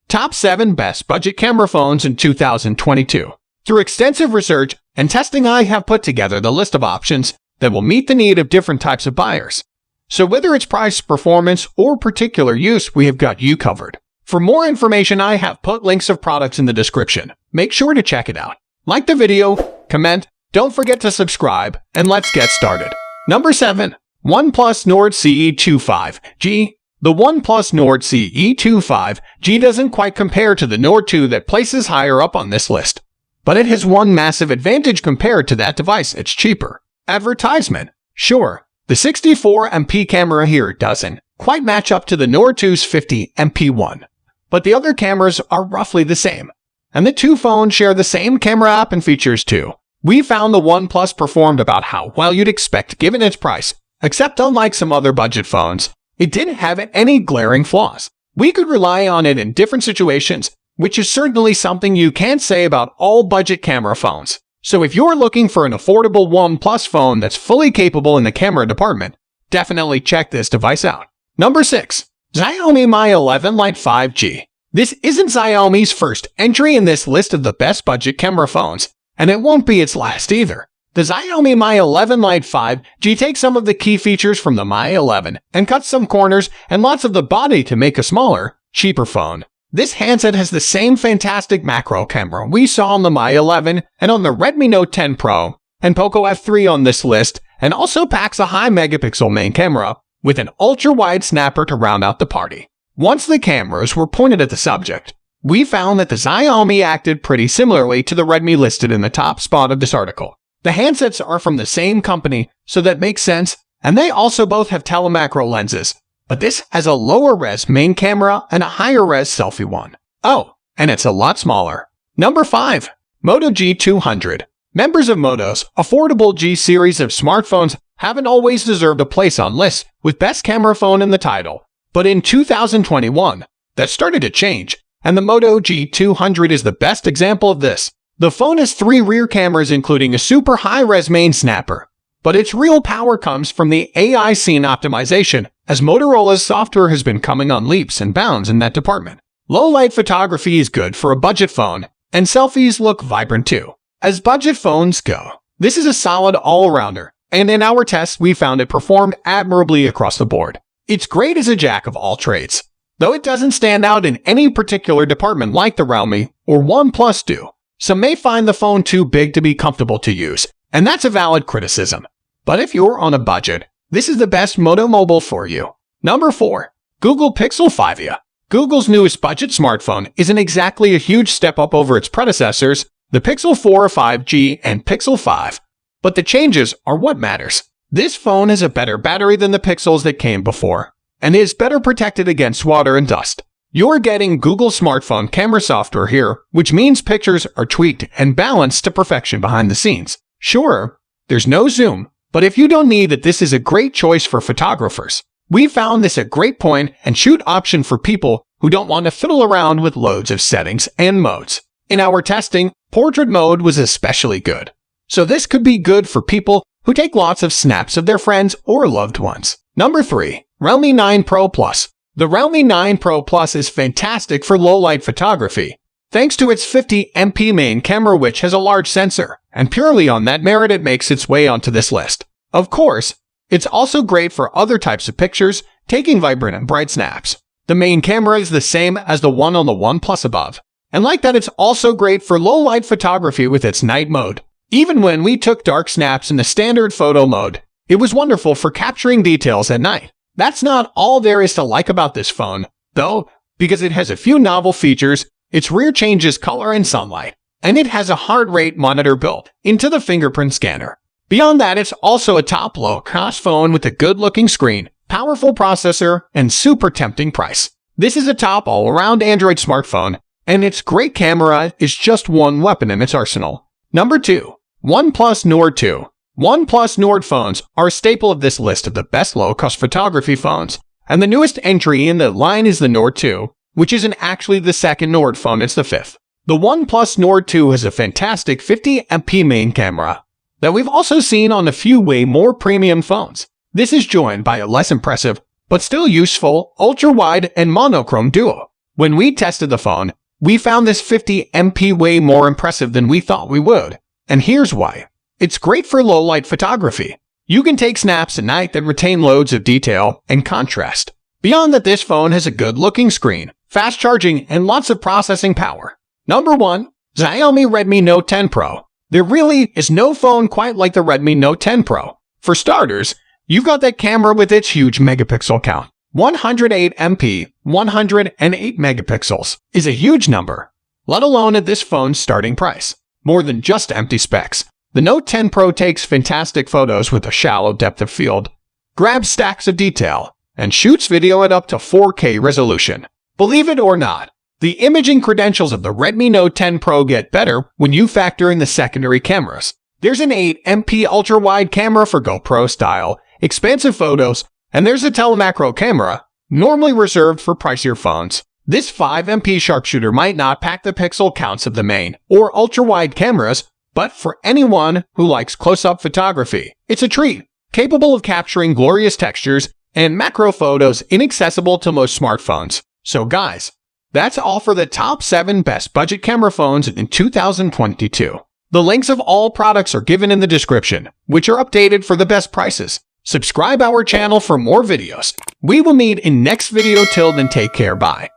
Top 7 Best Budget Camera Phones in 2022. Through extensive research and testing, I have put together the list of options that will meet the need of different types of buyers. So whether it's price, performance, or particular use, we have got you covered. For more information, I have put links of products in the description. Make sure to check it out. Like the video, comment, don't forget to subscribe, and let's get started. Number 7. OnePlus Nord CE25G. The OnePlus Nord CE25G doesn't quite compare to the Nord 2 that places higher up on this list. But it has one massive advantage compared to that device: it's cheaper. Advertisement. Sure, the 64MP camera here doesn't quite match up to the Nord 2's 50MP one, but the other cameras are roughly the same. And the two phones share the same camera app and features too. We found the OnePlus performed about how well you'd expect given its price, except unlike some other budget phones, it didn't have any glaring flaws. We could rely on it in different situations, which is certainly something you can't say about all budget camera phones. So if you're looking for an affordable OnePlus phone that's fully capable in the camera department, definitely check this device out. Number 6. Xiaomi Mi 11 Lite 5G. This isn't Xiaomi's first entry in this list of the best budget camera phones, and it won't be its last either. The Xiaomi Mi 11 Lite 5G takes some of the key features from the Mi 11 and cuts some corners and lots of the body to make a smaller, cheaper phone. This handset has the same fantastic macro camera we saw on the Mi 11 and on the Redmi Note 10 Pro and Poco F3 on this list, and also packs a high megapixel main camera with an ultra-wide snapper to round out the party. Once the cameras were pointed at the subject, we found that the Xiaomi acted pretty similarly to the Redmi listed in the top spot of this article. The handsets are from the same company, so that makes sense, and they also both have telemacro lenses, but this has a lower res main camera and a higher res selfie one. Oh, and it's a lot smaller. Number 5. Moto G200. Members of Moto's affordable G series of smartphones haven't always deserved a place on lists with best camera phone in the title, but in 2021, that started to change, and the Moto G200 is the best example of this. The phone has 3 rear cameras including a super high-res main snapper, but its real power comes from the AI scene optimization, as Motorola's software has been coming on leaps and bounds in that department. Low-light photography is good for a budget phone, and selfies look vibrant too. As budget phones go, this is a solid all-arounder, and in our tests we found it performed admirably across the board. It's great as a jack of all trades, though it doesn't stand out in any particular department like the Realme or OnePlus do. Some may find the phone too big to be comfortable to use, and that's a valid criticism. But if you're on a budget, this is the best Moto mobile for you. Number 4. Google Pixel 5a. Google's newest budget smartphone isn't exactly a huge step up over its predecessors, the Pixel 4 5G and Pixel 5. But the changes are what matters. This phone has a better battery than the Pixels that came before, and is better protected against water and dust. You're getting Google smartphone camera software here, which means pictures are tweaked and balanced to perfection behind the scenes. Sure, there's no zoom, but if you don't need it, this is a great choice for photographers. We found this a great point and shoot option for people who don't want to fiddle around with loads of settings and modes. In our testing, portrait mode was especially good. So this could be good for people who take lots of snaps of their friends or loved ones. Number 3. Realme 9 Pro Plus. The Realme 9 Pro Plus is fantastic for low-light photography, thanks to its 50MP main camera, which has a large sensor, and purely on that merit it makes its way onto this list. Of course, it's also great for other types of pictures, taking vibrant and bright snaps. The main camera is the same as the one on the OnePlus above, and like that it's also great for low-light photography with its night mode. Even when we took dark snaps in the standard photo mode, it was wonderful for capturing details at night. That's not all there is to like about this phone, though, because it has a few novel features. Its rear changes color in sunlight, and it has a heart rate monitor built into the fingerprint scanner. Beyond that, it's also a top low-cost phone with a good-looking screen, powerful processor, and super tempting price. This is a top all-around Android smartphone, and its great camera is just one weapon in its arsenal. Number 2. OnePlus Nord 2. OnePlus Nord phones are a staple of this list of the best low-cost photography phones, and the newest entry in the line is the Nord 2, which isn't actually the second Nord phone, it's the 5th. The OnePlus Nord 2 has a fantastic 50MP main camera that we've also seen on a few way more premium phones. This is joined by a less impressive, but still useful, ultra-wide and monochrome duo. When we tested the phone, we found this 50MP way more impressive than we thought we would. And here's why. It's great for low-light photography. You can take snaps at night that retain loads of detail and contrast. Beyond that, this phone has a good-looking screen, fast charging, and lots of processing power. Number 1. Xiaomi Redmi Note 10 Pro. There really is no phone quite like the Redmi Note 10 Pro. For starters, you've got that camera with its huge megapixel count. 108 MP, 108 megapixels is a huge number, let alone at this phone's starting price. More than just empty specs, the Note 10 Pro takes fantastic photos with a shallow depth of field, grabs stacks of detail, and shoots video at up to 4K resolution. Believe it or not, the imaging credentials of the Redmi Note 10 Pro get better when you factor in the secondary cameras. There's an 8MP ultra-wide camera for GoPro-style, expansive photos, and there's a telemacro camera, normally reserved for pricier phones. This 5MP sharpshooter might not pack the pixel counts of the main or ultra-wide cameras, but for anyone who likes close-up photography, it's a treat. Capable of capturing glorious textures and macro photos inaccessible to most smartphones. So guys, that's all for the top 7 best budget camera phones in 2022. The links of all products are given in the description, which are updated for the best prices. Subscribe our channel for more videos. We will meet in next video. Till then, take care. Bye.